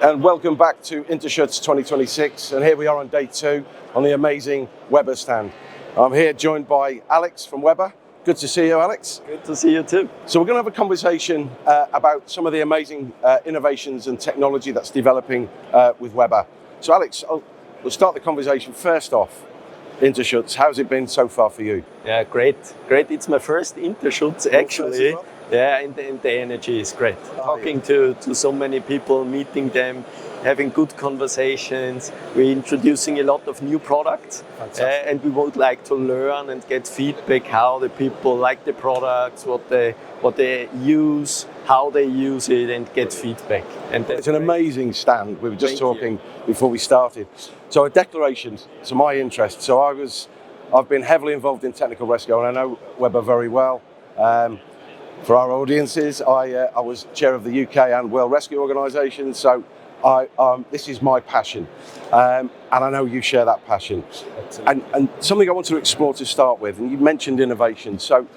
And welcome back to Interschutz 2026. And here we are on day 2 on the amazing Weber stand. I'm here joined by Alex from Weber. Good to see you, Alex. Good to see you too. So we're going to have a conversation about some of the amazing innovations and technology that's developing with Weber. So Alex, we'll start the conversation first off. Interschutz, how's it been so far for you? Yeah, great. It's my first Interschutz actually. Yeah, and the energy is great. Talking to so many people, meeting them, having good conversations. We're introducing a lot of new products, and we would like to learn and get feedback how the people like the products, what they use, how they use it, and get feedback. And it's an amazing stand. We were just talking before we started. So a declaration to my interest. So I've been heavily involved in technical rescue, and I know Weber very well. For our audiences, I was chair of the UK and World Rescue Organisation, so this is my passion, and I know you share that passion. And something I want to explore to start with, and you mentioned innovation. So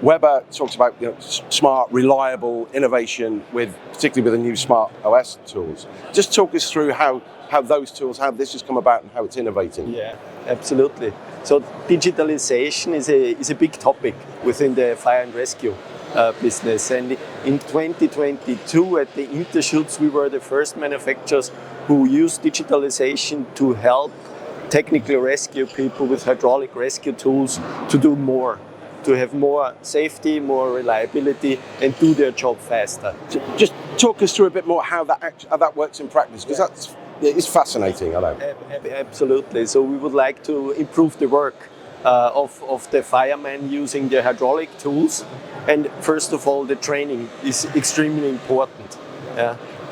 Weber talks about smart, reliable innovation, particularly with the new smart OS tools. Just talk us through how those tools, how this has come about and how it's innovating. Yeah, absolutely. So digitalisation is a big topic within the fire and rescue business, and in 2022 at the Interschutz we were the first manufacturers who used digitalization to help technical rescue people with hydraulic rescue tools to do more, to have more safety, more reliability, and do their job faster. Just talk us through a bit more how that works in practice, because it's fascinating, I know. Absolutely. So we would like to improve the work of the firemen using the hydraulic tools. And first of all, the training is extremely important.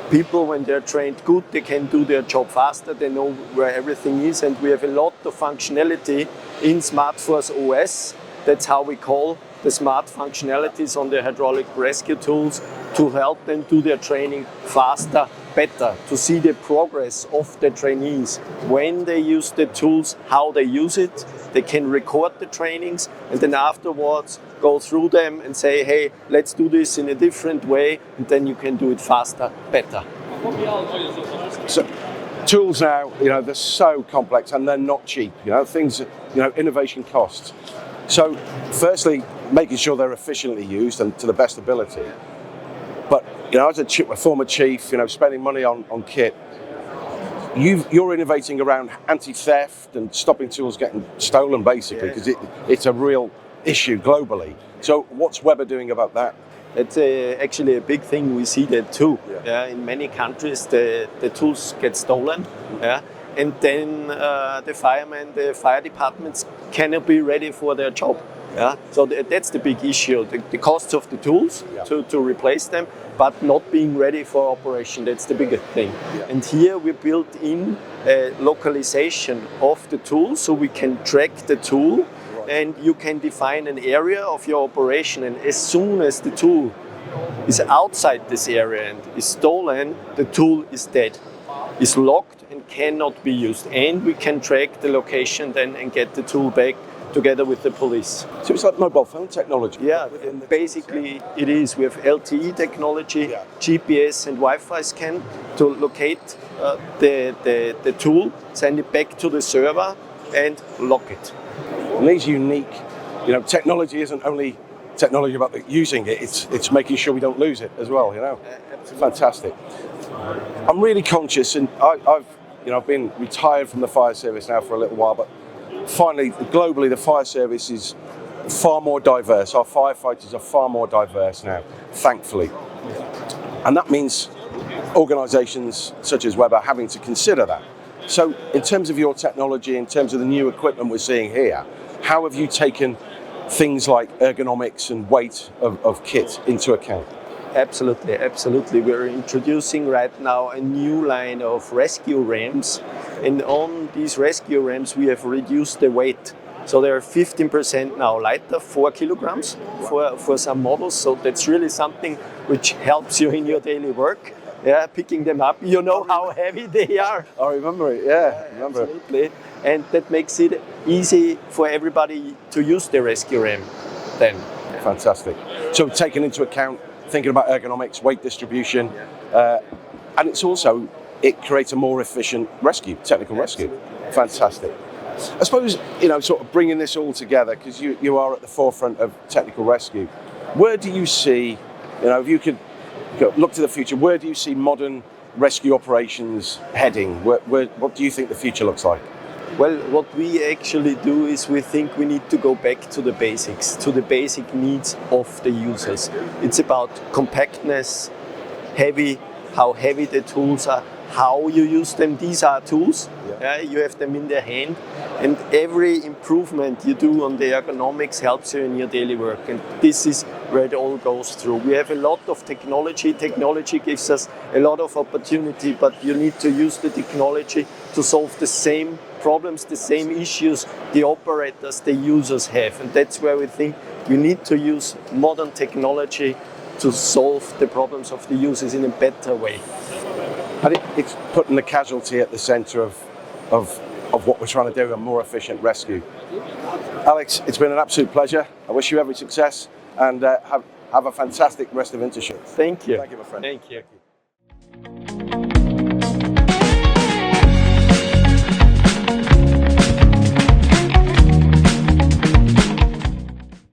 People, when they're trained good, they can do their job faster, they know where everything is, and we have a lot of functionality in SmartForce OS. That's how we call the smart functionalities on the hydraulic rescue tools to help them do their training faster, better, to see the progress of the trainees. When they use the tools, how they use it, they can record the trainings and then afterwards go through them and say, hey, let's do this in a different way, and then you can do it faster, better. So, tools now, they're so complex and they're not cheap. Innovation costs. So, firstly, making sure they're efficiently used and to the best ability. But as a former chief, spending money on kit, you're innovating around anti-theft and stopping tools getting stolen, basically, because it's a real issue globally. So, what's Weber doing about that? It's actually a big thing. We see that too. In many countries, the tools get stolen. And then the firemen, the fire departments cannot be ready for their job. So that's the big issue, the costs of the tools to replace them, but not being ready for operation. That's the biggest thing. And here we built in a localization of the tool, so we can track the tool, and you can define an area of your operation, and as soon as the tool is outside this area and is stolen, the tool is dead, is locked and cannot be used, and we can track the location then and get the tool back together with the police. So it's like mobile phone technology? Yeah, basically it is. We have LTE technology, GPS and Wi-Fi scan to locate the tool, send it back to the server and lock it. And these unique, technology isn't only technology about using it, it's making sure we don't lose it as well, Absolutely. Fantastic. I'm really conscious, and I've been retired from the fire service now for a little while, but finally, globally, the fire service is far more diverse. Our firefighters are far more diverse now, thankfully. And that means organisations such as Weber having to consider that. So in terms of your technology, in terms of the new equipment we're seeing here, how have you taken things like ergonomics and weight of kit into account? Absolutely. We're introducing right now a new line of rescue ramps, and on these rescue ramps we have reduced the weight. So they are 15% now lighter, 4 kilograms for some models. So that's really something which helps you in your daily work. Picking them up, how heavy they are. I remember it, Absolutely. And that makes it easy for everybody to use the rescue ramp then. Fantastic. So taking into account, thinking about ergonomics, weight distribution, and it's also it creates a more efficient rescue, technical rescue. Fantastic. I suppose, sort of bringing this all together, because you are at the forefront of technical rescue, where do you see, if you could look to the future, where do you see modern rescue operations heading? What do you think the future looks like? Well, what we actually do is we think we need to go back to the basics, to the basic needs of the users. It's about compactness, how heavy the tools are, how you use them. These are tools, you have them in their hand, and every improvement you do on the ergonomics helps you in your daily work, and this is where it all goes through. We have a lot of technology. Technology gives us a lot of opportunity, but you need to use the technology to solve the same problems, the same issues the operators, the users have, and that's where we think we need to use modern technology to solve the problems of the users in a better way. And it's putting the casualty at the centre of what we're trying to do, a more efficient rescue. Alex, it's been an absolute pleasure. I wish you every success, and have a fantastic rest of Interschutz. Thank you. Thank you, my friend. Thank you.